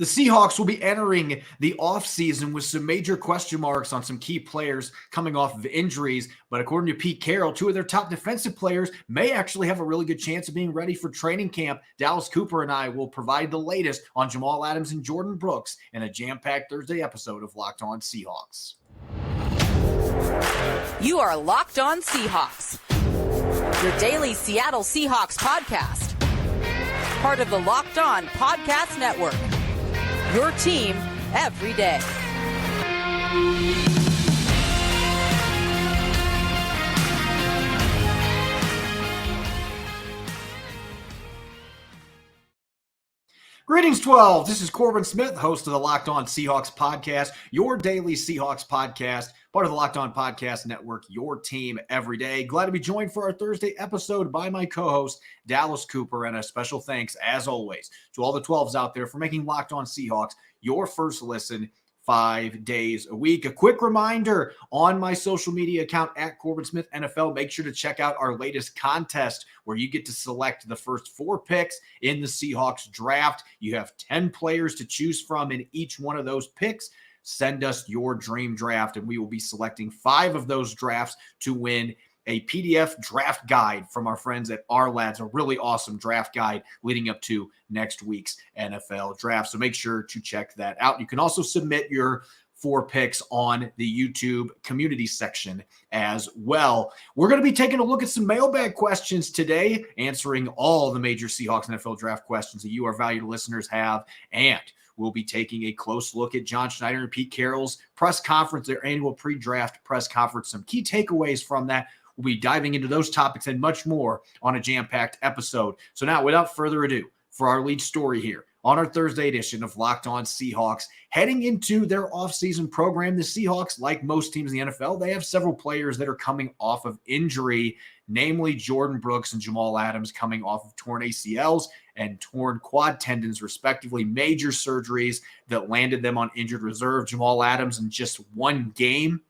The Seahawks will be entering the offseason with some major question marks on some key players coming off of injuries. But according to Pete Carroll, two of their top defensive players may actually have a really good chance of being ready for training camp. Dallas Cooper and I will provide the latest on Jamal Adams and Jordyn Brooks in a jam-packed Thursday episode of Locked On Seahawks. You are Locked On Seahawks, your daily Seattle Seahawks podcast. Part of the Locked On Podcast Network. Your team every day. Greetings, 12. This is Corbin Smith, host of the Locked On Seahawks podcast, your daily Seahawks podcast, part of the Locked On Podcast Network, your team every day. Glad to be joined for our Thursday episode by my co-host, Dallas Cooper, and a special thanks, as always, to all the 12s out there for making Locked On Seahawks your first listen 5 days a week. A quick reminder on my social media account at Corbin Smith NFL, make sure to check out our latest contest where you get to select the first 4 picks in the Seahawks draft. You have 10 players to choose from in each one of those picks. Send us your dream draft, and we will be selecting 5 of those drafts to win a PDF draft guide from our friends at R-Lads, a really awesome draft guide leading up to next week's NFL draft. So make sure to check that out. You can also submit your 4 picks on the YouTube community section as well. We're going to be taking a look at some mailbag questions today, answering all the major Seahawks NFL draft questions that you, our valued listeners, have. And we'll be taking a close look at John Schneider and Pete Carroll's press conference, their annual pre-draft press conference, some key takeaways from that. We'll be diving into those topics and much more on a jam-packed episode. So now, without further ado, for our lead story here on our Thursday edition of Locked On Seahawks, heading into their offseason program, the Seahawks, like most teams in the NFL, they have several players that are coming off of injury, namely Jordyn Brooks and Jamal Adams coming off of torn ACLs and torn quad tendons, respectively, major surgeries that landed them on injured reserve. Jamal Adams in just 1 game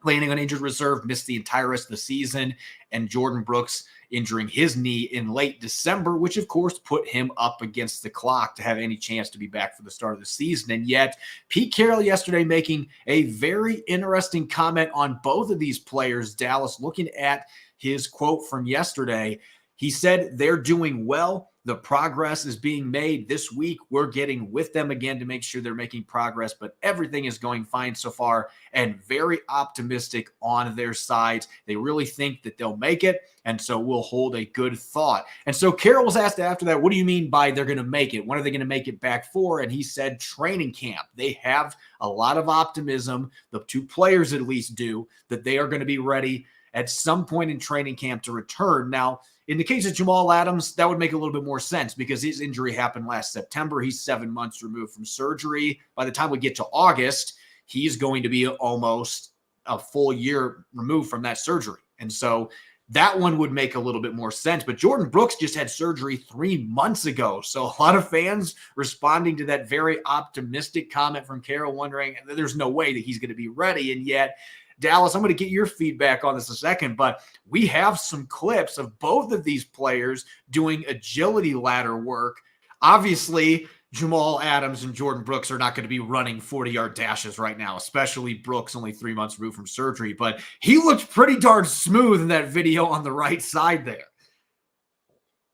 landing on injured reserve, missed the entire rest of the season, and Jordyn Brooks injuring his knee in late December, which of course put him up against the clock to have any chance to be back for the start of the season. And yet Pete Carroll yesterday making a very interesting comment on both of these players. Dallas, looking at his quote from yesterday, he said they're doing well. The progress is being made this week. We're getting with them again to make sure they're making progress, but everything is going fine so far and very optimistic on their sides. They really think that they'll make it, and so we'll hold a good thought. And so Carroll was asked after that, what do you mean by they're going to make it? When are they going to make it back for? And he said training camp. They have a lot of optimism, the 2 players at least do, that they are going to be ready at some point in training camp to return. Now, in the case of Jamal Adams, that would make a little bit more sense because his injury happened last September. He's 7 months removed from surgery. By the time we get to August, he's going to be almost a full year removed from that surgery. And so that one would make a little bit more sense. But Jordyn Brooks just had surgery 3 months ago. So a lot of fans responding to that very optimistic comment from Carroll, wondering there's no way that he's going to be ready. And yet, Dallas, I'm going to get your feedback on this in a second, but we have some clips of both of these players doing agility ladder work. Obviously, Jamal Adams and Jordyn Brooks are not going to be running 40-yard dashes right now, especially Brooks, only 3 months removed from surgery, but he looked pretty darn smooth in that video on the right side there.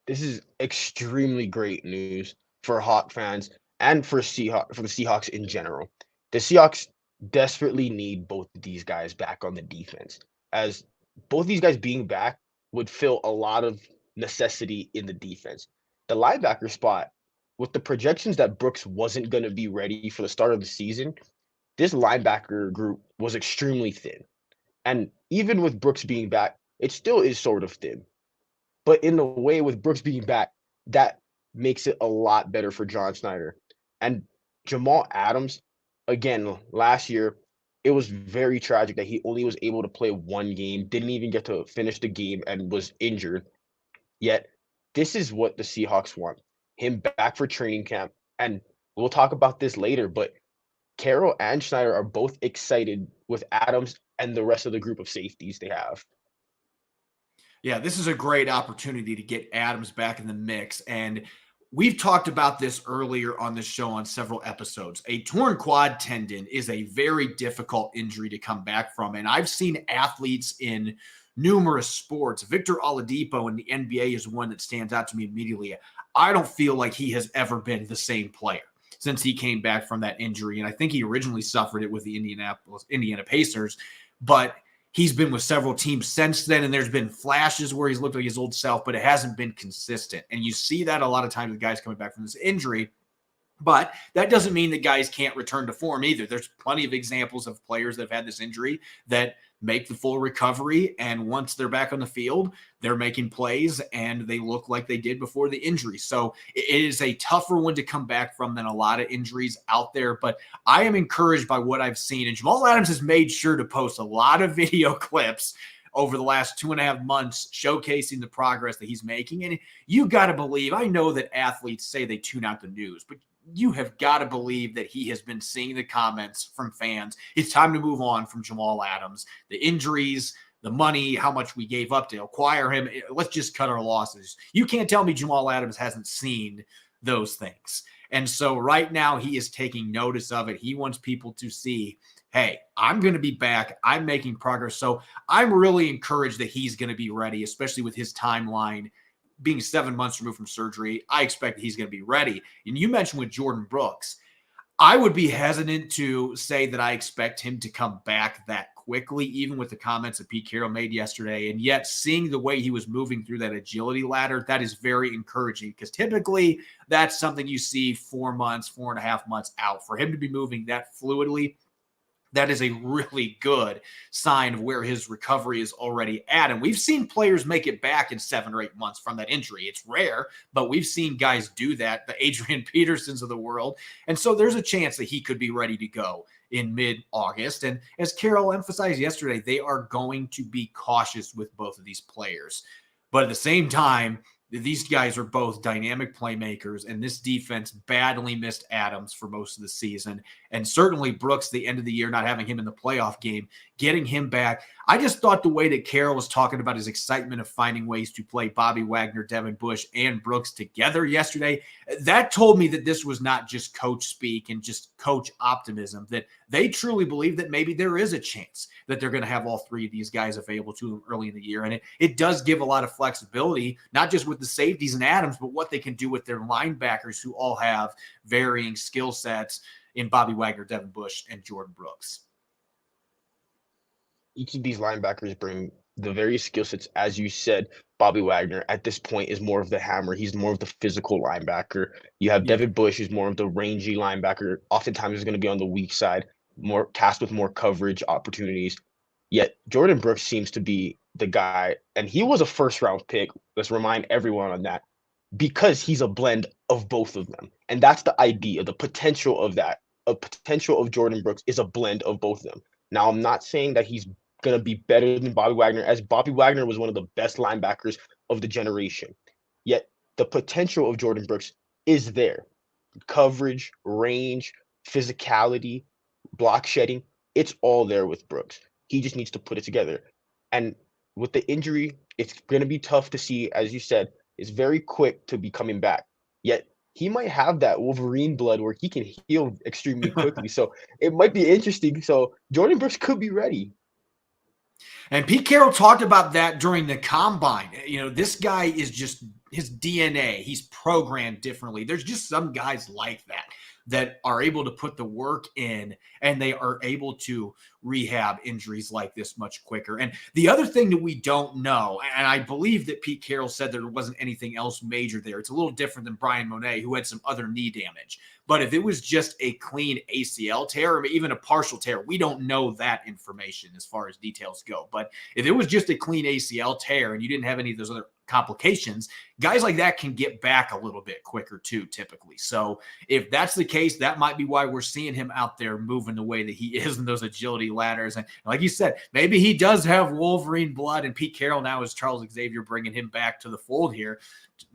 This is extremely great news for Hawk fans and for the Seahawks in general. The Seahawks desperately need both of these guys back on the defense, as both these guys being back would fill a lot of necessity in the defense. The linebacker spot, with the projections that Brooks wasn't going to be ready for the start of the season, this linebacker group was extremely thin. And even with Brooks being back, it still is sort of thin. But in a way, with Brooks being back, that makes it a lot better for John Schneider. And Jamal Adams, again, last year, it was very tragic that he only was able to play 1 game, didn't even get to finish the game, and was injured. Yet, this is what the Seahawks want. Him back for training camp. And we'll talk about this later, but Carroll and Schneider are both excited with Adams and the rest of the group of safeties they have. Yeah, this is a great opportunity to get Adams back in the mix. And we've talked about this earlier on the show on several episodes. A torn quad tendon is a very difficult injury to come back from. And I've seen athletes in numerous sports. Victor Oladipo in the NBA is one that stands out to me immediately. I don't feel like he has ever been the same player since he came back from that injury. And I think he originally suffered it with the Indiana Pacers, but he's been with several teams since then, and there's been flashes where he's looked like his old self, but it hasn't been consistent. And you see that a lot of times with guys coming back from this injury. But that doesn't mean that guys can't return to form either. There's plenty of examples of players that have had this injury that make the full recovery, and once they're back on the field, they're making plays and they look like they did before the injury. So it is a tougher one to come back from than a lot of injuries out there, but I am encouraged by what I've seen. And Jamal Adams has made sure to post a lot of video clips over the last 2.5 months showcasing the progress that he's making. And you got to believe, I know that athletes say they tune out the news, but you have got to believe that he has been seeing the comments from fans. It's time to move on from Jamal Adams. The injuries, the money, how much we gave up to acquire him. Let's just cut our losses. You can't tell me Jamal Adams hasn't seen those things. And so right now he is taking notice of it. He wants people to see, hey, I'm going to be back. I'm making progress. So I'm really encouraged that he's going to be ready, especially with his timeline being 7 months removed from surgery. I expect he's going to be ready. And you mentioned with Jordyn Brooks, I would be hesitant to say that I expect him to come back that quickly, even with the comments that Pete Carroll made yesterday. And yet seeing the way he was moving through that agility ladder, that is very encouraging, because typically that's something you see 4 months, 4.5 months out. For him to be moving that fluidly, that is a really good sign of where his recovery is already at. And we've seen players make it back in 7 or 8 months from that injury. It's rare, but we've seen guys do that, the Adrian Petersons of the world. And so there's a chance that he could be ready to go in mid-August. And as Carroll emphasized yesterday, they are going to be cautious with both of these players. But at the same time, these guys are both dynamic playmakers, and this defense badly missed Adams for most of the season. And certainly Brooks, the end of the year, not having him in the playoff game, getting him back. I just thought the way that Carroll was talking about his excitement of finding ways to play Bobby Wagner, Devin Bush, and Brooks together yesterday, that told me that this was not just coach speak and just coach optimism, that they truly believe that maybe there is a chance that they're going to have all three of these guys available to them early in the year. And it does give a lot of flexibility, not just with the safeties and Adams, but what they can do with their linebackers who all have varying skill sets in Bobby Wagner, Devin Bush, and Jordyn Brooks. Each of these linebackers bring the various skill sets. As you said, Bobby Wagner at this point is more of the hammer. He's more of the physical linebacker. You have Devin Bush, who's more of the rangy linebacker. Oftentimes is going to be on the weak side, more tasked with more coverage opportunities. Yet Jordyn Brooks seems to be the guy, and he was a first-round pick. Let's remind everyone on that, because he's a blend of both of them. And that's the idea, the potential of that. A potential of Jordyn Brooks is a blend of both of them. Now, I'm not saying that he's going to be better than Bobby Wagner, as Bobby Wagner was one of the best linebackers of the generation. Yet the potential of Jordyn Brooks is there. Coverage, range, physicality, block shedding, it's all there with Brooks. He just needs to put it together. And with the injury, it's going to be tough to see, as you said, it's very quick to be coming back. Yet he might have that Wolverine blood where he can heal extremely quickly. So it might be interesting. So Jordyn Brooks could be ready. And Pete Carroll talked about that during the combine. You know, this guy is just his DNA. He's programmed differently. There's just some guys like that are able to put the work in, and they are able to rehab injuries like this much quicker. And the other thing that we don't know, and I believe that Pete Carroll said there wasn't anything else major there. It's a little different than Brian Monet, who had some other knee damage. But if it was just a clean ACL tear or even a partial tear, we don't know that information as far as details go. But if it was just a clean ACL tear and you didn't have any of those other complications, guys like that can get back a little bit quicker too, typically. So if that's the case, that might be why we're seeing him out there moving the way that he is in those agility ladders. And like you said, maybe he does have Wolverine blood, and Pete Carroll now is Charles Xavier bringing him back to the fold here,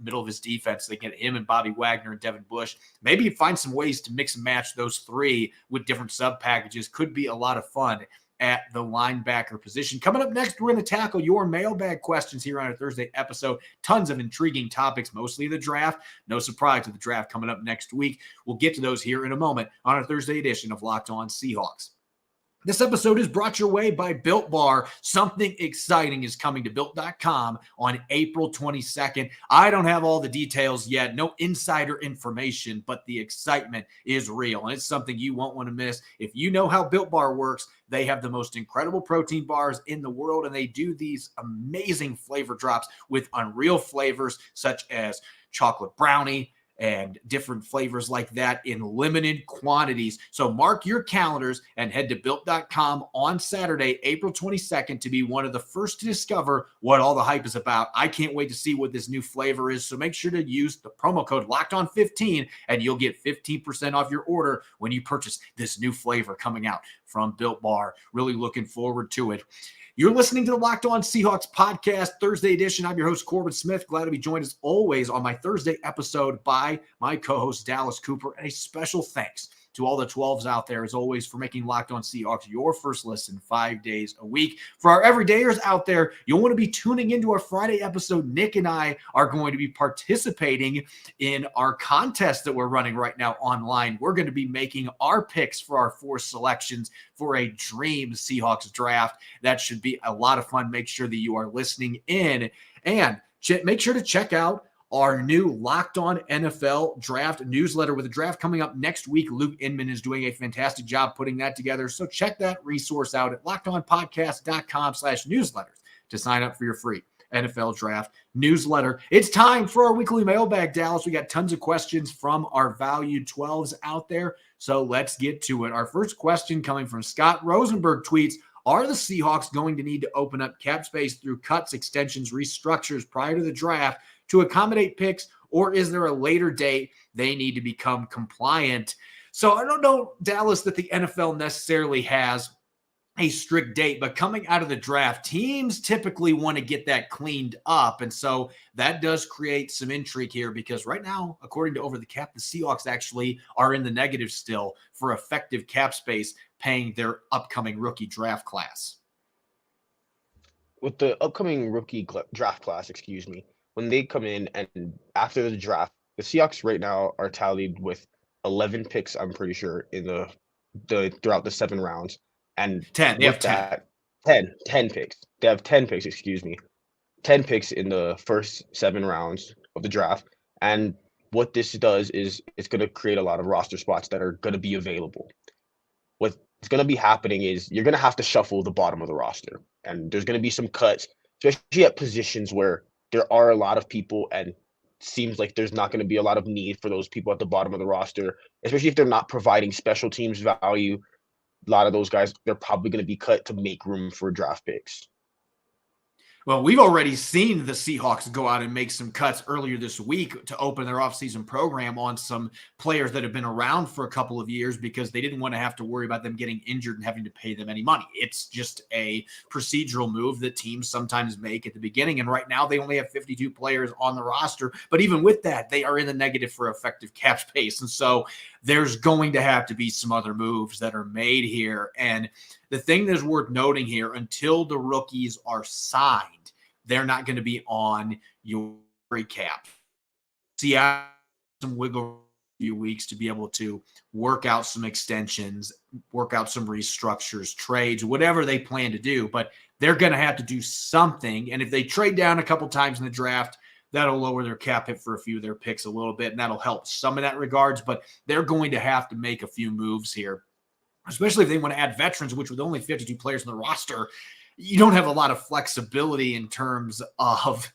middle of his defense. They get him and Bobby Wagner and Devin Bush. Maybe find some ways to mix and match those three with different sub packages. Could be a lot of fun at the linebacker position. Coming up next, we're going to tackle your mailbag questions here on our Thursday episode. Tons of intriguing topics, mostly the draft. No surprise with the draft coming up next week. We'll get to those here in a moment on our Thursday edition of Locked On Seahawks. This episode is brought your way by Built Bar. Something exciting is coming to Built.com on April 22nd. I don't have all the details yet, no insider information, but the excitement is real, and it's something you won't want to miss. If you know how Built Bar works, they have the most incredible protein bars in the world, and they do these amazing flavor drops with unreal flavors such as chocolate brownie, and different flavors like that in limited quantities. So mark your calendars and head to Built.com on Saturday, April 22nd, to be one of the first to discover what all the hype is about. I can't wait to see what this new flavor is. So make sure to use the promo code LOCKEDON15 and you'll get 15% off your order when you purchase this new flavor coming out from Built Bar. Really looking forward to it. You're listening to the Locked On Seahawks podcast, Thursday edition. I'm your host, Corbin Smith. Glad to be joined as always on my Thursday episode by my co-host, Dallas Cooper. And a special thanks to all the 12s out there, as always, for making Locked On Seahawks your first listen 5 days a week. For our everydayers out there, you'll want to be tuning into our Friday episode. Nick and I are going to be participating in our contest that we're running right now online. We're going to be making our picks for our 4 selections for a dream Seahawks draft. That should be a lot of fun. Make sure that you are listening in, and make sure to check out our new Locked On NFL draft newsletter. With the draft coming up next week, Luke Inman is doing a fantastic job putting that together. So check that resource out at lockedonpodcast.com/newsletters to sign up for your free NFL draft newsletter. It's time for our weekly mailbag, Dallas. We got tons of questions from our valued 12s out there. So let's get to it. Our first question coming from Scott Rosenberg tweets, are the Seahawks going to need to open up cap space through cuts, extensions, restructures prior to the draft to accommodate picks, or is there a later date they need to become compliant? So I don't know, Dallas, that the NFL necessarily has a strict date, but coming out of the draft, teams typically want to get that cleaned up. And so that does create some intrigue here, because right now, according to Over the Cap, the Seahawks actually are in the negative still for effective cap space paying their upcoming rookie draft class. With the upcoming rookie draft class, when they come in and after the draft, the Seahawks right now are tallied with 11 picks, I'm pretty sure, in the throughout the 7 rounds. And 10. They have 10. 10 picks. They have 10 picks, 10 picks in the first 7 rounds of the draft. And what this does is it's going to create a lot of roster spots that are going to be available. What's going to be happening is you're going to have to shuffle the bottom of the roster. And there's going to be some cuts, especially at positions where there are a lot of people and seems like there's not going to be a lot of need for those people at the bottom of the roster, especially if they're not providing special teams value. A lot of those guys, they're probably going to be cut to make room for draft picks. Well, we've already seen the Seahawks go out and make some cuts earlier this week to open their offseason program on some players that have been around for a couple of years because they didn't want to have to worry about them getting injured and having to pay them any money. It's just a procedural move that teams sometimes make at the beginning. And right now they only have 52 players on the roster. But even with that, they are in the negative for effective cap space. And so there's going to have to be some other moves that are made here. And the thing that's worth noting here, until the rookies are signed, they're not going to be on your cap. Seattle some wiggle a few weeks to be able to work out some extensions, work out some restructures, trades, whatever they plan to do. But they're going to have to do something. And if they trade down a couple times in the draft, that'll lower their cap hit for a few of their picks a little bit, and that'll help some in that regards. But they're going to have to make a few moves here, especially if they want to add veterans, which with only 52 players on the roster, you don't have a lot of flexibility in terms of,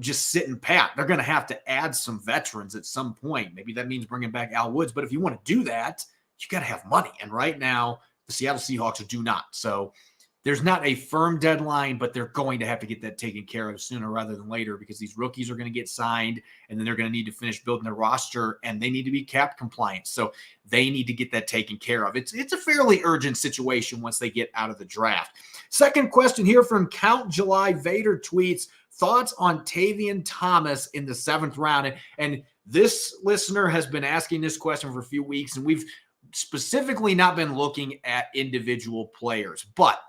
just sitting pat. They're going to have to add some veterans at some point. Maybe that means bringing back Al Woods. But if you want to do that, you got to have money. And right now, the Seattle Seahawks do not. So there's not a firm deadline, but they're going to have to get that taken care of sooner rather than later, because these rookies are going to get signed and then they're going to need to finish building their roster and they need to be cap compliant. So they need to get that taken care of. It's a fairly urgent situation once they get out of the draft. Second question here from Count July Vader tweets, thoughts on Tavion Thomas in the 7th round. And this listener has been asking this question for a few weeks, and we've specifically not been looking at individual players, but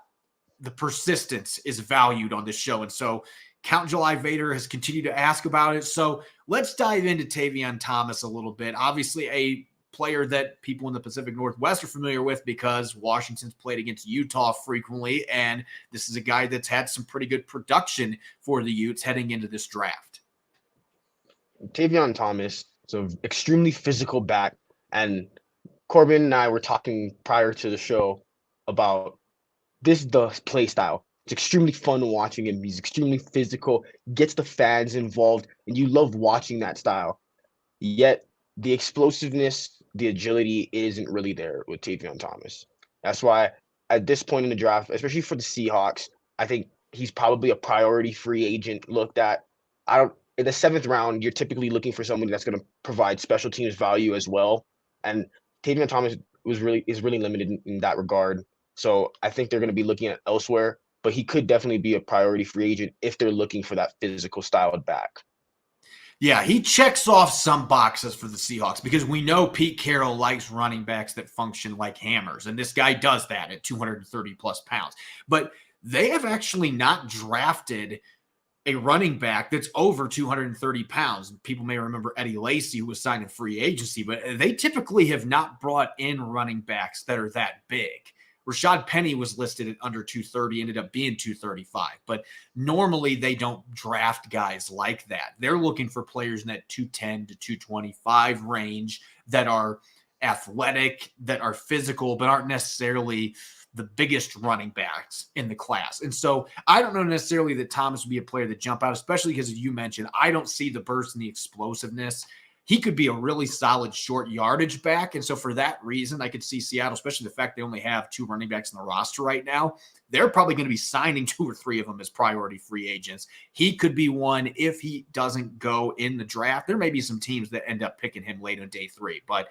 the persistence is valued on this show. And so Count July Vader has continued to ask about it. So let's dive into Tavion Thomas a little bit. Obviously, a player that people in the Pacific Northwest are familiar with because Washington's played against Utah frequently. And this is a guy that's had some pretty good production for the Utes heading into this draft. Tavion Thomas is an extremely physical back. And Corbin and I were talking prior to the show about the play style. It's extremely fun watching him. He's extremely physical, gets the fans involved, and you love watching that style. Yet the explosiveness, the agility isn't really there with Tavion Thomas. That's why at this point in the draft, especially for the Seahawks, I think he's probably a priority free agent looked at. In the 7th round, you're typically looking for somebody that's going to provide special teams value as well. And Tavion Thomas is really limited in that regard. So I think they're going to be looking at elsewhere, but he could definitely be a priority free agent if they're looking for that physical styled back. Yeah, he checks off some boxes for the Seahawks because we know Pete Carroll likes running backs that function like hammers, and this guy does that at 230 plus pounds. But they have actually not drafted a running back that's over 230 pounds. People may remember Eddie Lacy, who was signed in free agency, but they typically have not brought in running backs that are that big. Rashad Penny was listed at under 230, ended up being 235. But normally they don't draft guys like that. They're looking for players in that 210 to 225 range that are athletic, that are physical, but aren't necessarily the biggest running backs in the class. And so I don't know necessarily that Thomas would be a player that jump out, especially because, as you mentioned, I don't see the burst and the explosiveness. He could be a really solid short yardage back. And so for that reason, I could see Seattle, especially the fact they only have 2 running backs in the roster right now. They're probably going to be signing 2 or 3 of them as priority free agents. He could be one if he doesn't go in the draft. There may be some teams that end up picking him late on day 3, but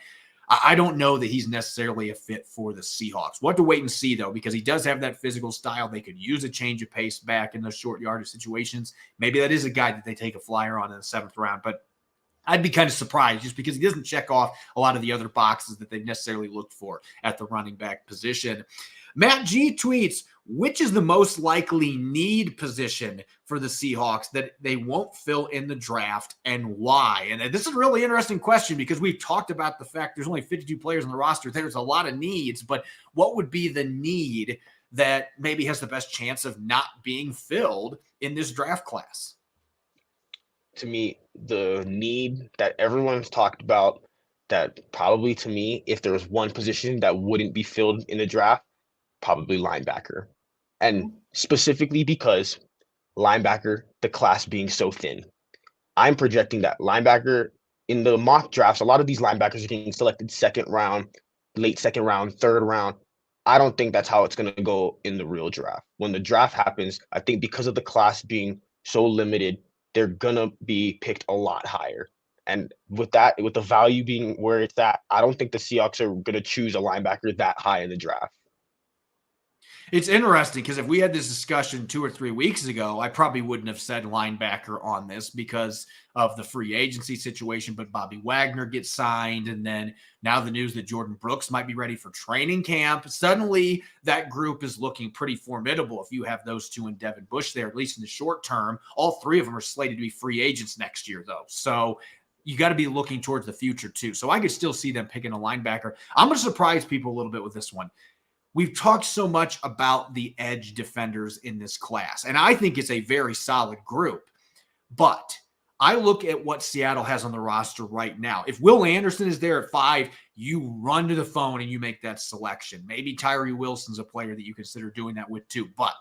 I don't know that he's necessarily a fit for the Seahawks. We'll have to wait and see, though, because he does have that physical style. They could use a change of pace back in those short yardage situations. Maybe that is a guy that they take a flyer on in the 7th round, but I'd be kind of surprised just because he doesn't check off a lot of the other boxes that they've necessarily looked for at the running back position. Matt G tweets, which is the most likely need position for the Seahawks that they won't fill in the draft and why? And this is a really interesting question because we've talked about the fact there's only 52 players on the roster. There's a lot of needs, but what would be the need that maybe has the best chance of not being filled in this draft class? To me, the need that everyone's talked about, that probably to me, if there was one position that wouldn't be filled in the draft, probably linebacker. And specifically because linebacker, the class being so thin. I'm projecting that linebacker in the mock drafts, a lot of these linebackers are getting selected 2nd round, late 2nd round, 3rd round. I don't think that's how it's going to go in the real draft. When the draft happens, I think because of the class being so limited, they're going to be picked a lot higher. And with that, with the value being where it's at, I don't think the Seahawks are going to choose a linebacker that high in the draft. It's interesting because if we had this discussion 2 or 3 weeks ago, I probably wouldn't have said linebacker on this because of the free agency situation, but Bobby Wagner gets signed. And then now the news that Jordyn Brooks might be ready for training camp. Suddenly that group is looking pretty formidable. If you have those 2 and Devin Bush there, at least in the short term, all 3 of them are slated to be free agents next year though. So you got to be looking towards the future too. So I could still see them picking a linebacker. I'm going to surprise people a little bit with this one. We've talked so much about the edge defenders in this class, and I think it's a very solid group. But I look at what Seattle has on the roster right now. If Will Anderson is there at 5, you run to the phone and you make that selection. Maybe Tyree Wilson's a player that you consider doing that with too. But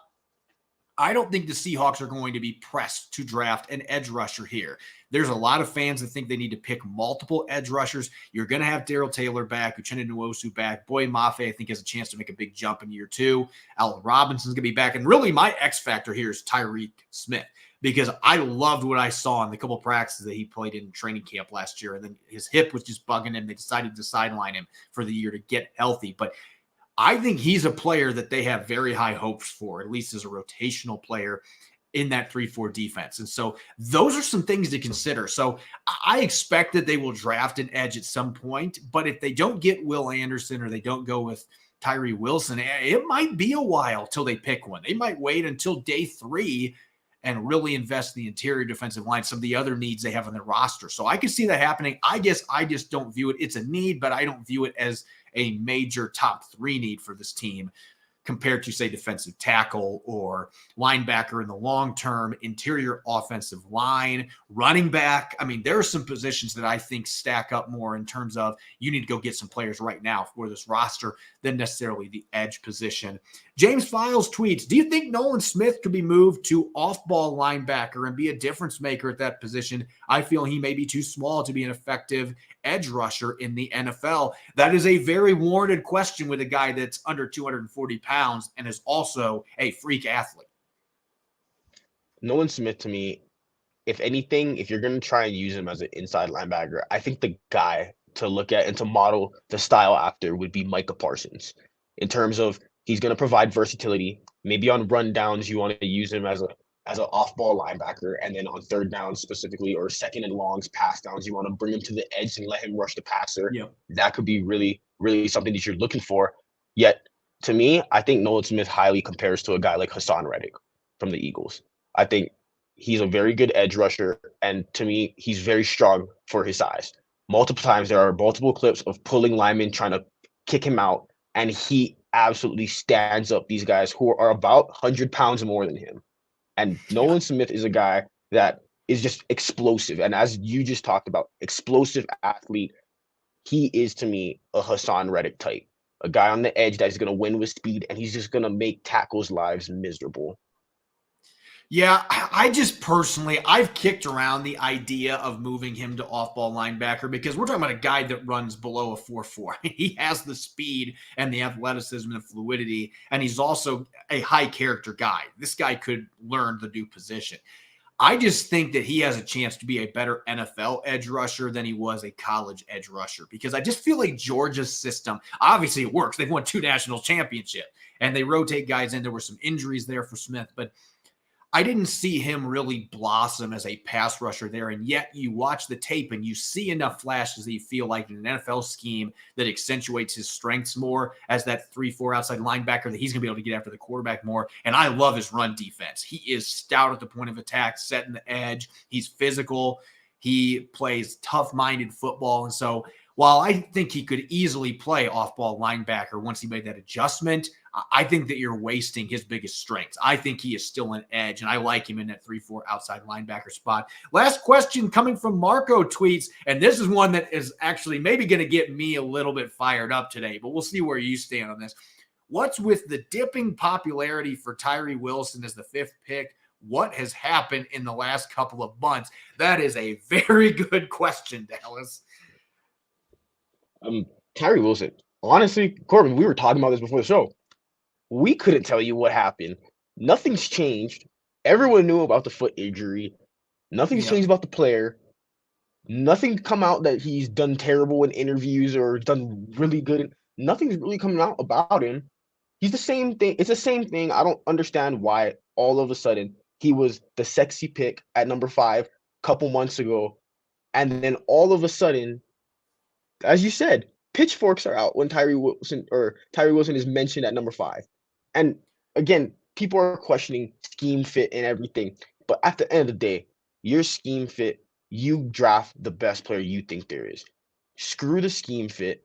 I don't think the Seahawks are going to be pressed to draft an edge rusher here. There's a lot of fans that think they need to pick multiple edge rushers. You're going to have Darrell Taylor back, Uchenna Nwosu back. Boye Mafe, I think, has a chance to make a big jump in year 2. Allen Robinson's going to be back. And really my X factor here is Tyreek Smith because I loved what I saw in the couple of practices that he played in training camp last year. And then his hip was just bugging him. They decided to sideline him for the year to get healthy. But I think he's a player that they have very high hopes for, at least as a rotational player. in that 3-4 defense. And so those are some things to consider. So I expect that they will draft an edge at some point, but if they don't get Will Anderson or they don't go with Tyree Wilson, it might be a while till they pick one. They might wait until day 3 and really invest in the interior defensive line, some of the other needs they have on their roster. So I can see that happening. I guess I just don't view it. It's a need, but I don't view it as a major top 3 need for this team compared to, say, defensive tackle or linebacker in the long term, interior offensive line, running back. I mean, there are some positions that I think stack up more in terms of you need to go get some players right now for this roster than necessarily the edge position. James Files tweets, do you think Nolan Smith could be moved to off-ball linebacker and be a difference maker at that position? I feel he may be too small to be an effective edge rusher in the NFL. That is a very warranted question with a guy that's under 240 pounds and is also a freak athlete. Nolan Smith, to me, if anything, if you're going to try and use him as an inside linebacker, I think the guy to look at and to model the style after would be Micah Parsons. In terms of he's going to provide versatility. Maybe on rundowns, you want to use him as an off-ball linebacker, and then on third downs specifically, or second and longs, pass downs, you want to bring him to the edge and let him rush the passer. Yep. That could be really, really something that you're looking for. Yet, to me, I think Nolan Smith highly compares to a guy like Hassan Reddick from the Eagles. I think he's a very good edge rusher, and to me, he's very strong for his size. Multiple times, there are multiple clips of pulling linemen trying to kick him out, and he absolutely stands up these guys who are about 100 pounds more than him. And Nolan Smith is a guy that is just explosive. And as you just talked about, explosive athlete, he is, to me, a Hassan Reddick type. A guy on the edge that is going to win with speed, and he's just going to make tackles' lives miserable. Yeah, I just personally, I've kicked around the idea of moving him to off-ball linebacker because we're talking about a guy that runs below a 4.4. He has the speed and the athleticism and fluidity, and he's also a high-character guy. This guy could learn the new position. I just think that he has a chance to be a better NFL edge rusher than he was a college edge rusher because I just feel like Georgia's system, obviously it works. They've won 2 national championships, and they rotate guys in. There were some injuries there for Smith, but I didn't see him really blossom as a pass rusher there, and yet you watch the tape and you see enough flashes that you feel like in an NFL scheme that accentuates his strengths more as that 3-4 outside linebacker that he's going to be able to get after the quarterback more, and I love his run defense. He is stout at the point of attack, setting the edge. He's physical. He plays tough-minded football, and so while I think he could easily play off-ball linebacker once he made that adjustment, I think that you're wasting his biggest strengths. I think he is still an edge, and I like him in that 3-4 outside linebacker spot. Last question coming from Marco tweets, and this is one that is actually maybe going to get me a little bit fired up today, but we'll see where you stand on this. What's with the dipping popularity for Tyree Wilson as the 5th pick? What has happened in the last couple of months? That is a very good question, Dallas. Tyree Wilson. Honestly, Corbin, we were talking about this before the show. We couldn't tell you what happened. Nothing's changed. Everyone knew about the foot injury. Nothing's changed about the player. Nothing come out that he's done terrible in interviews or done really good. Nothing's really coming out about him. He's the same thing. It's the same thing. I don't understand why all of a sudden he was the sexy pick at number 5 a couple months ago. And then all of a sudden, as you said, pitchforks are out when Tyree Wilson is mentioned at number 5. And again, people are questioning scheme fit and everything. But at the end of the day, your scheme fit, you draft the best player you think there is. Screw the scheme fit.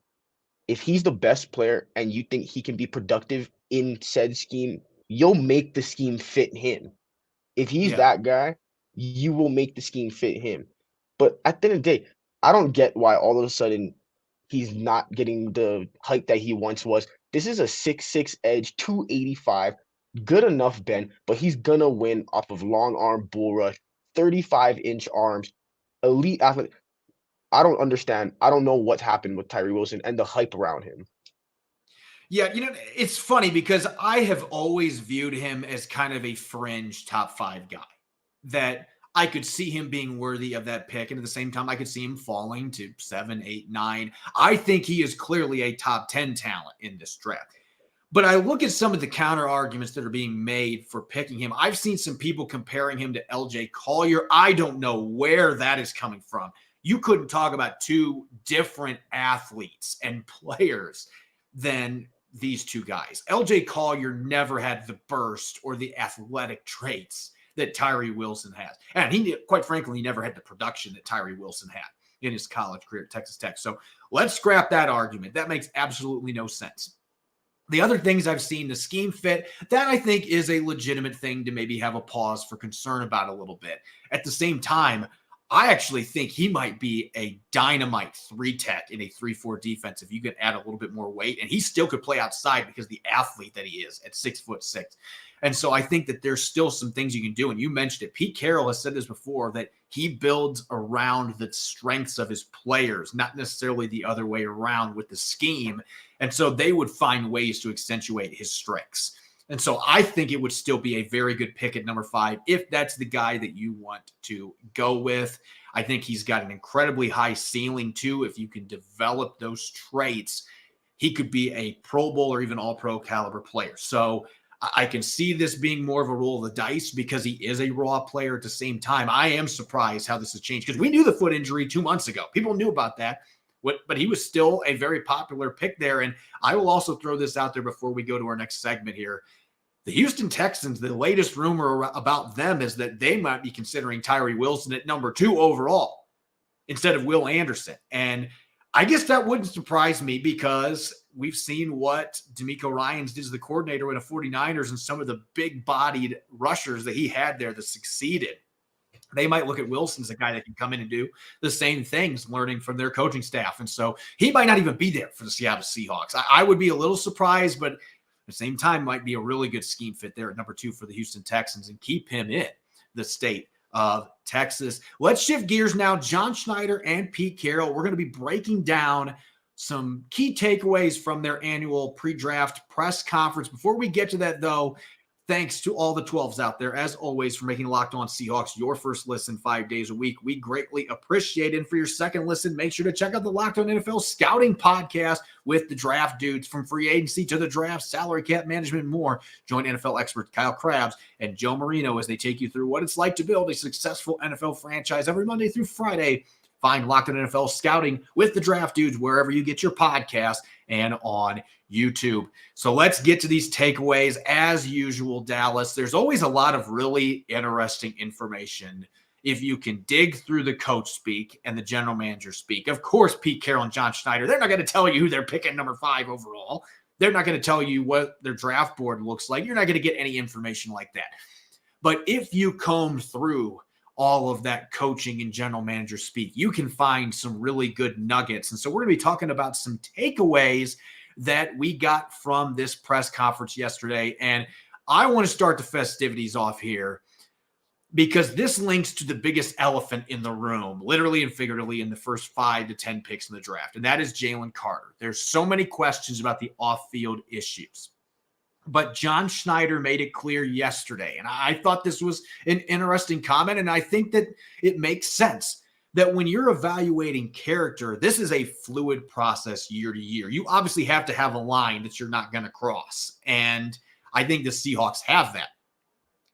If he's the best player and you think he can be productive in said scheme, you'll make the scheme fit him. If he's that guy, you will make the scheme fit him. But at the end of the day, I don't get why all of a sudden he's not getting the hype that he once was. This is a 6'6" edge, 285, good enough bend, but he's going to win off of long arm bull rush, 35-inch arms, elite athlete. I don't understand. I don't know what's happened with Tyree Wilson and the hype around him. Yeah, it's funny because I have always viewed him as kind of a fringe top 5 guy that I could see him being worthy of that pick. And at the same time, I could see him falling to 7, 8, 9. I think he is clearly a top 10 talent in this draft. But I look at some of the counter arguments that are being made for picking him. I've seen some people comparing him to LJ Collier. I don't know where that is coming from. You couldn't talk about two different athletes and players than these two guys. LJ Collier never had the burst or the athletic traits that Tyree Wilson has. And he, quite frankly, he never had the production that Tyree Wilson had in his college career at Texas Tech. So let's scrap that argument. That makes absolutely no sense. The other things I've seen, the scheme fit, that I think is a legitimate thing to maybe have a pause for concern about a little bit. At the same time, I actually think he might be a dynamite 3-tech in a 3-4 defense if you could add a little bit more weight. And he still could play outside because of the athlete that he is at 6'6". And so I think that there's still some things you can do. And you mentioned it. Pete Carroll has said this before, that he builds around the strengths of his players, not necessarily the other way around with the scheme. And so they would find ways to accentuate his strengths. And so I think it would still be a very good pick at number 5 if that's the guy that you want to go with. I think he's got an incredibly high ceiling too. If you can develop those traits, he could be a Pro Bowl or even all-pro caliber player. So I can see this being more of a roll of the dice because he is a raw player at the same time. I am surprised how this has changed because we knew the foot injury 2 months ago. People knew about that, but he was still a very popular pick there. And I will also throw this out there before we go to our next segment here. The Houston Texans, the latest rumor about them is that they might be considering Tyree Wilson at number 2 overall instead of Will Anderson. And I guess that wouldn't surprise me because we've seen what DeMeco Ryans did as the coordinator with the 49ers and some of the big-bodied rushers that he had there that succeeded. They might look at Wilson as a guy that can come in and do the same things, learning from their coaching staff. And so he might not even be there for the Seattle Seahawks. I would be a little surprised, but at the same time might be a really good scheme fit there at number 2 for the Houston Texans and keep him in the state of Texas. Let's shift gears now. John Schneider and Pete Carroll. We're going to be breaking down some key takeaways from their annual pre-draft press conference. Before we get to that, though, thanks to all the 12s out there, as always, for making Locked On Seahawks your first listen 5 days a week. We greatly appreciate it. And for your second listen, make sure to check out the Locked On NFL Scouting Podcast with the draft dudes, from free agency to the draft, salary cap management, and more. Join NFL experts Kyle Krabs and Joe Marino as they take you through what it's like to build a successful NFL franchise every Monday through Friday. Find Locked On NFL Scouting with the draft dudes wherever you get your podcast and on YouTube. So let's get to these takeaways. As usual, Dallas, there's always a lot of really interesting information if you can dig through the coach speak and the general manager speak. Of course, Pete Carroll and John Schneider, they're not going to tell you who they're picking number 5 overall. They're not going to tell you what their draft board looks like. You're not going to get any information like that. But if you comb through all of that coaching and general manager speak, you can find some really good nuggets. And so we're going to be talking about some takeaways that we got from this press conference yesterday. And I want to start the festivities off here because this links to the biggest elephant in the room, literally and figuratively, in the first 5 to 10 picks in the draft. And that is Jalen Carter. There's so many questions about the off-field issues. But John Schneider made it clear yesterday, and I thought this was an interesting comment, and I think that it makes sense that when you're evaluating character, this is a fluid process year to year. You obviously have to have a line that you're not going to cross, and I think the Seahawks have that.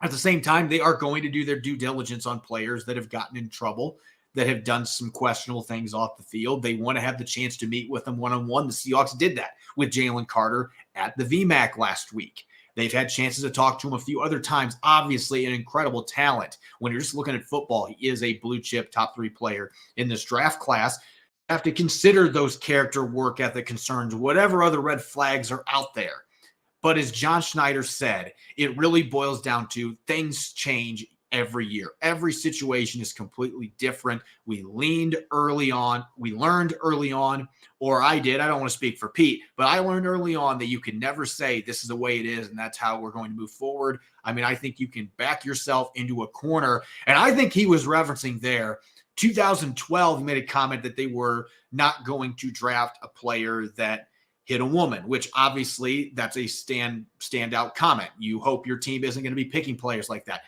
At the same time, they are going to do their due diligence on players that have gotten in trouble, that have done some questionable things off the field. They want to have the chance to meet with them one-on-one. The Seahawks did that with Jalen Carter at the VMAC last week. They've had chances to talk to him a few other times. Obviously, an incredible talent. When you're just looking at football, he is a blue-chip top 3 player in this draft class. You have to consider those character, work ethic concerns, whatever other red flags are out there. But as John Schneider said, it really boils down to things change every year. Every situation is completely different. We learned early on, or I did. I don't want to speak for Pete, but I learned early on that you can never say this is the way it is and that's how we're going to move forward. I mean, I think you can back yourself into a corner. And I think he was referencing there 2012, he made a comment that they were not going to draft a player that hit a woman, which obviously that's a standout comment. You hope your team isn't going to be picking players like that.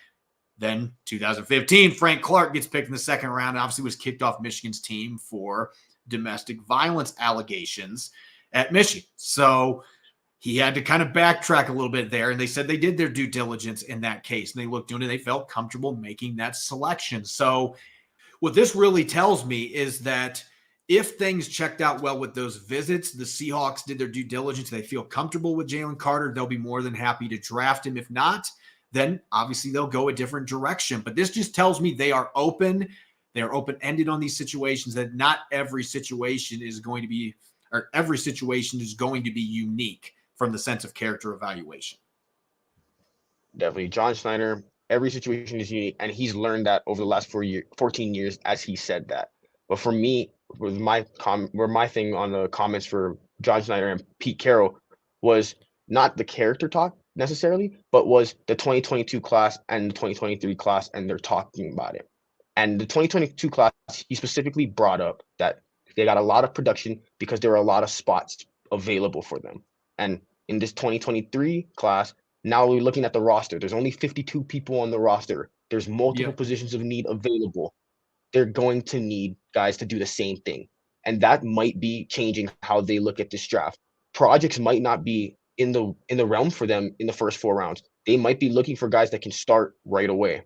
Then 2015, Frank Clark gets picked in the second round and obviously was kicked off Michigan's team for domestic violence allegations at Michigan. So he had to kind of backtrack a little bit there. And they said they did their due diligence in that case. And they looked into it and they felt comfortable making that selection. So what this really tells me is that if things checked out well with those visits, the Seahawks did their due diligence, they feel comfortable with Jalen Carter, they'll be more than happy to draft him. If not, then obviously they'll go a different direction. But this just tells me they are open. They're open-ended on these situations, that not every situation is going to be, or every situation is going to be unique from the sense of character evaluation. Definitely. John Schneider, every situation is unique, and he's learned that over the last 14 years as he said that. But for me, with my thing on the comments for John Schneider and Pete Carroll was not the character talk necessarily, but was the 2022 class and the 2023 class, and they're talking about it. And the 2022 class, he specifically brought up that they got a lot of production because there were a lot of spots available for them. And in this 2023 class, now we're looking at the roster. There's only 52 people on the roster. There's multiple positions of need available. They're going to need guys to do the same thing. And that might be changing how they look at this draft. Projects might not be in the realm for them in the first 4 rounds. They might be looking for guys that can start right away.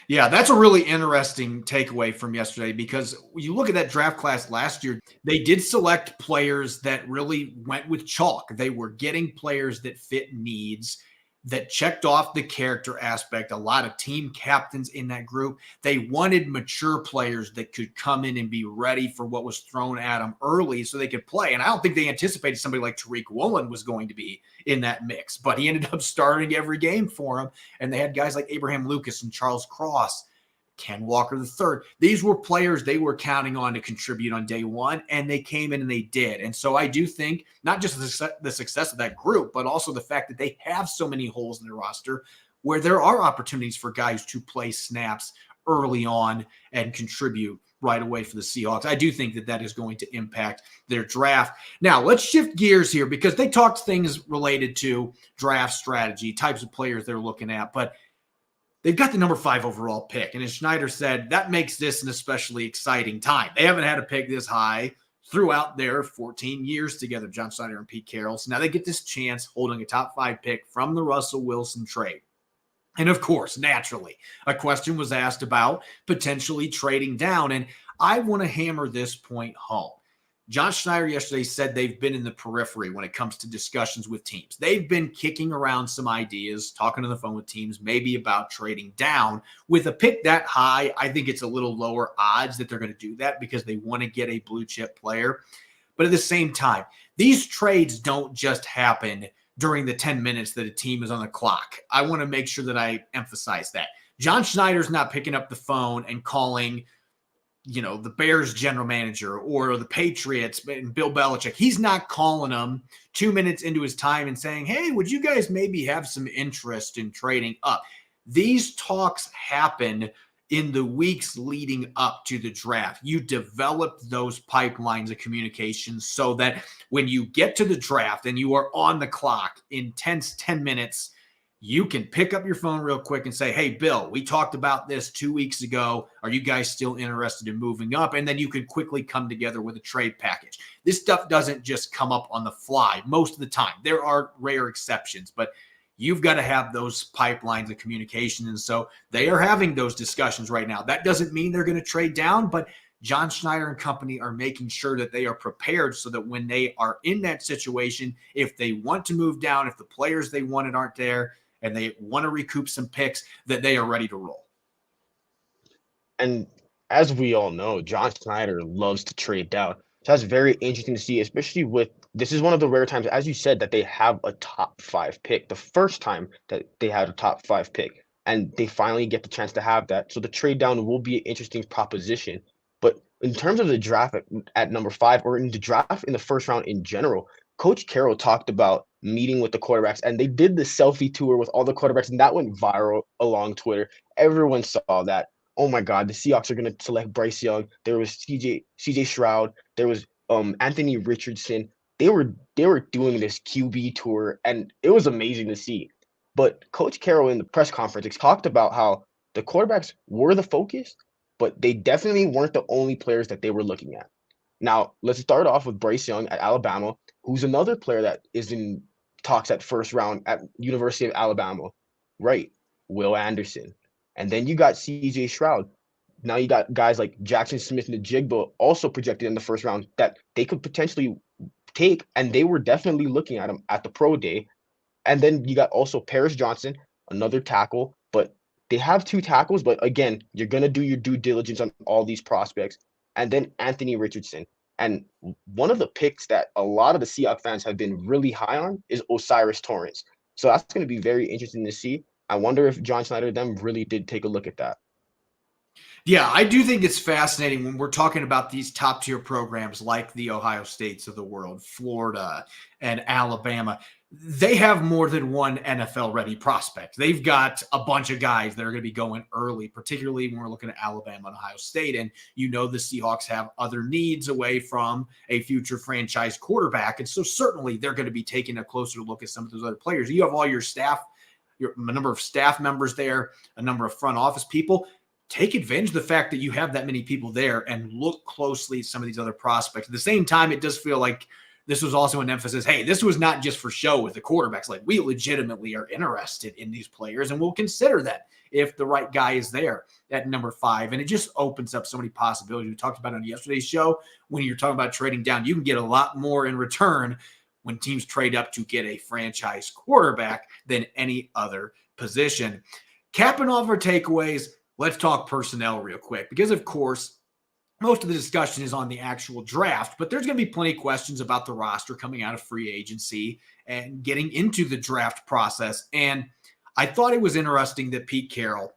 Yeah, that's a really interesting takeaway from yesterday, because when you look at that draft class last year, they did select players that really went with chalk. They were getting players that fit needs, that checked off the character aspect. A lot of team captains in that group. They wanted mature players that could come in and be ready for what was thrown at them early so they could play. And I don't think they anticipated somebody like Tariq Woolen was going to be in that mix, but he ended up starting every game for them. And they had guys like Abraham Lucas and Charles Cross, Ken Walker III. These were players they were counting on to contribute on day one, and they came in and they did. And so I do think not just the success of that group, but also the fact that they have so many holes in their roster where there are opportunities for guys to play snaps early on and contribute right away for the Seahawks. I do think that that is going to impact their draft. Now, let's shift gears here, because they talked things related to draft strategy, types of players they're looking at, but they've got the number 5 overall pick. And as Schneider said, that makes this an especially exciting time. They haven't had a pick this high throughout their 14 years together, John Schneider and Pete Carroll. So now they get this chance holding a top 5 pick from the Russell Wilson trade. And of course, naturally, a question was asked about potentially trading down. And I want to hammer this point home. John Schneider yesterday said they've been in the periphery when it comes to discussions with teams. They've been kicking around some ideas, talking on the phone with teams, maybe about trading down. With a pick that high, I think it's a little lower odds that they're going to do that, because they want to get a blue chip player. But at the same time, these trades don't just happen during the 10 minutes that a team is on the clock. I want to make sure that I emphasize that. John Schneider's not picking up the phone and calling, the Bears general manager or the Patriots and Bill Belichick. He's not calling them 2 minutes into his time and saying, hey, would you guys maybe have some interest in trading up? These talks happen in the weeks leading up to the draft. You develop those pipelines of communication so that when you get to the draft and you are on the clock in 10 minutes, you can pick up your phone real quick and say, hey, Bill, we talked about this 2 weeks ago. Are you guys still interested in moving up? And then you can quickly come together with a trade package. This stuff doesn't just come up on the fly most of the time. There are rare exceptions, but you've got to have those pipelines of communication. And so they are having those discussions right now. That doesn't mean they're going to trade down, but John Schneider and company are making sure that they are prepared so that when they are in that situation, if they want to move down, if the players they wanted aren't there, and they want to recoup some picks, that they are ready to roll. And as we all know, John Schneider loves to trade down. So that's very interesting to see, especially with, this is one of the rare times, as you said, that they have a top 5 pick. The first time that they had a top 5 pick, and they finally get the chance to have that. So the trade down will be an interesting proposition. But in terms of the draft at number 5, or in the draft in the first round in general, Coach Carroll talked about meeting with the quarterbacks, and they did the selfie tour with all the quarterbacks, and that went viral along Twitter. Everyone saw that. Oh my God, the Seahawks are going to select Bryce Young. There was CJ Stroud. There was Anthony Richardson. They were doing this QB tour, and it was amazing to see. But Coach Carroll in the press conference talked about how the quarterbacks were the focus, but they definitely weren't the only players that they were looking at. Now, let's start off with Bryce Young at Alabama, who's another player that is in talks at first round at University of Alabama, right? Will Anderson. And then you got CJ Stroud. Now you got guys like Jackson Smith and Jigba also projected in the first round that they could potentially take, and they were definitely looking at him at the pro day. And then you got also Paris Johnson, another tackle, but they have 2 tackles. But again, you're going to do your due diligence on all these prospects. And then Anthony Richardson. And one of the picks that a lot of the Seahawks fans have been really high on is Osiris Torrance. So that's going to be very interesting to see. I wonder if John Schneider them really did take a look at that. Yeah, I do think it's fascinating when we're talking about these top tier programs like the Ohio States of the world, Florida and Alabama. They have more than one NFL ready prospect. They've got a bunch of guys that are going to be going early, particularly when we're looking at Alabama and Ohio State. And the Seahawks have other needs away from a future franchise quarterback. And so certainly they're going to be taking a closer look at some of those other players. You have all your staff, a number of staff members there, a number of front office people. Take advantage of the fact that you have that many people there and look closely at some of these other prospects. At the same time, it does feel like this was also an emphasis. Hey, this was not just for show with the quarterbacks. Like, we legitimately are interested in these players, and we'll consider that if the right guy is there at number 5. And it just opens up so many possibilities. We talked about it on yesterday's show. When you're talking about trading down, you can get a lot more in return when teams trade up to get a franchise quarterback than any other position. Capping off our takeaways, let's talk personnel real quick, because, of course, most of the discussion is on the actual draft, but there's going to be plenty of questions about the roster coming out of free agency and getting into the draft process. And I thought it was interesting that Pete Carroll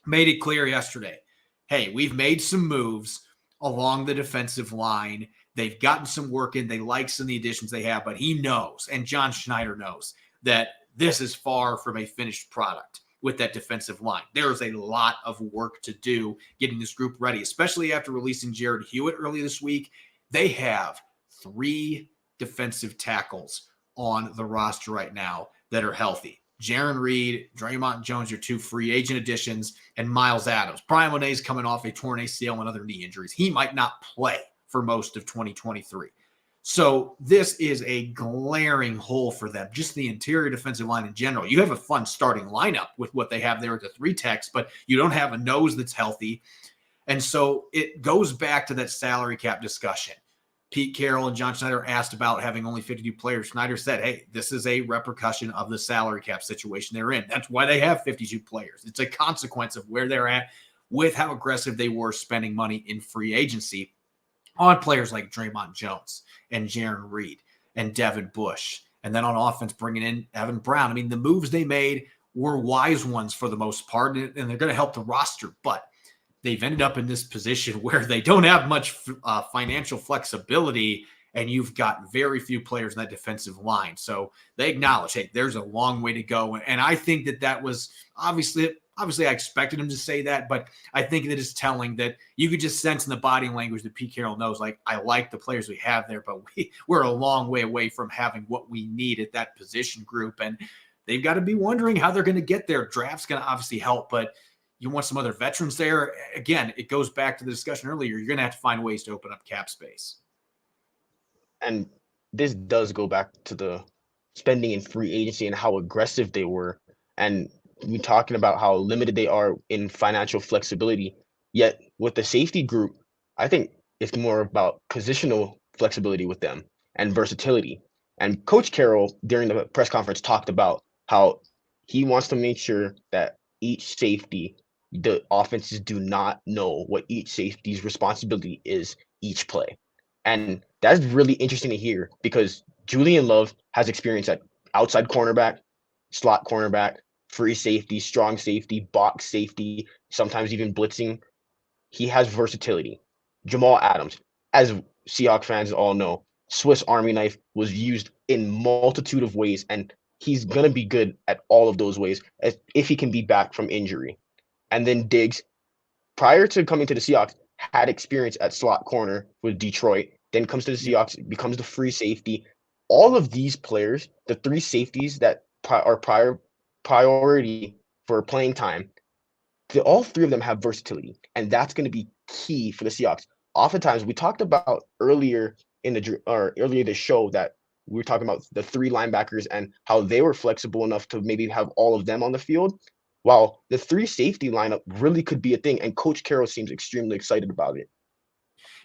made it clear yesterday, hey, we've made some moves along the defensive line. They've gotten some work in. They like some of the additions they have, but he knows, and John Schneider knows, that this is far from a finished product with that defensive line. There's a lot of work to do getting this group ready, especially after releasing Jared Hewitt early this week. They have 3 defensive tackles on the roster right now that are healthy. Jaron Reed, Draymond Jones, your 2 free agent additions, and Miles Adams. Brian Monet's coming off a torn ACL and other knee injuries. He might not play for most of 2023. So this is a glaring hole for them, just the interior defensive line in general. You have a fun starting lineup with what they have there at the 3 techs, but you don't have a nose that's healthy. And so it goes back to that salary cap discussion. Pete Carroll and John Schneider asked about having only 52 players. Schneider said, hey, this is a repercussion of the salary cap situation they're in. That's why they have 52 players. It's a consequence of where they're at with how aggressive they were spending money in free agency on players like Draymond Jones and Jaron Reed and Devin Bush. And then on offense, bringing in Evan Brown. I mean, the moves they made were wise ones for the most part, and they're going to help the roster. But they've ended up in this position where they don't have much financial flexibility, and you've got very few players in that defensive line. So they acknowledge, hey, there's a long way to go. And I think that was obviously I expected him to say that, but I think that is telling that you could just sense in the body language that Pete Carroll knows, like, I like the players we have there, but we're a long way away from having what we need at that position group. And they've got to be wondering how they're going to get there. Draft's going to obviously help, but you want some other veterans there. Again, it goes back to the discussion earlier. You're going to have to find ways to open up cap space. And this does go back to the spending in free agency and how aggressive they were. And we're talking about how limited they are in financial flexibility. Yet with the safety group, I think it's more about positional flexibility with them and versatility. And Coach Carroll, during the press conference, talked about how he wants to make sure that each safety, the offenses do not know what each safety's responsibility is each play. And that's really interesting to hear, because Julian Love has experience at outside cornerback, slot cornerback, free safety, strong safety, box safety, sometimes even blitzing. He has versatility. Jamal Adams, as Seahawks fans all know, Swiss Army knife, was used in multitude of ways, and he's going to be good at all of those ways if he can be back from injury. And then Diggs, prior to coming to the Seahawks, had experience at slot corner with Detroit, then comes to the Seahawks, becomes the free safety. All of these players, the 3 safeties that are priority for playing time, all 3 of them have versatility, and that's going to be key for the Seahawks. Oftentimes, we talked about earlier this show that we're talking about the 3 linebackers and how they were flexible enough to maybe have all of them on the field, while the 3 safety lineup really could be a thing. And Coach Carroll seems extremely excited about it.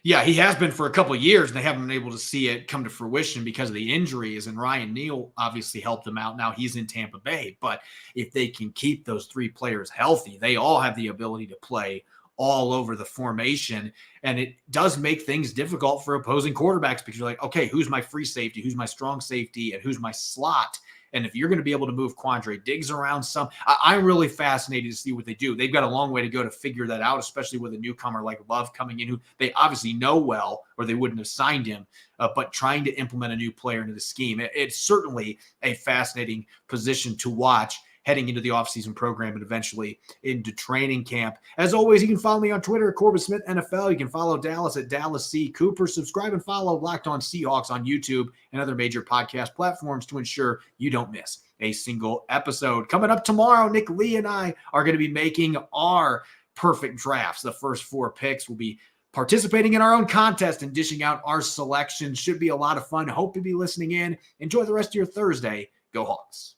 Yeah, he has been for a couple of years, and they haven't been able to see it come to fruition because of the injuries. And Ryan Neal obviously helped them out. Now he's in Tampa Bay. But if they can keep those 3 players healthy, they all have the ability to play all over the formation. And it does make things difficult for opposing quarterbacks because you're like, okay, who's my free safety? Who's my strong safety? And who's my slot? And if you're going to be able to move Quandre Diggs around some, I'm really fascinated to see what they do. They've got a long way to go to figure that out, especially with a newcomer like Love coming in, who they obviously know well, or they wouldn't have signed him. But trying to implement a new player into the scheme, it's certainly a fascinating position to watch heading into the offseason program and eventually into training camp. As always, you can follow me on Twitter at Corbin Smith NFL. You can follow Dallas at Dallas C. Cooper. Subscribe and follow Locked On Seahawks on YouTube and other major podcast platforms to ensure you don't miss a single episode. Coming up tomorrow, Nick Lee and I are going to be making our perfect drafts. The first 4 picks will be participating in our own contest and dishing out our selections. Should be a lot of fun. Hope you'll be listening in. Enjoy the rest of your Thursday. Go Hawks.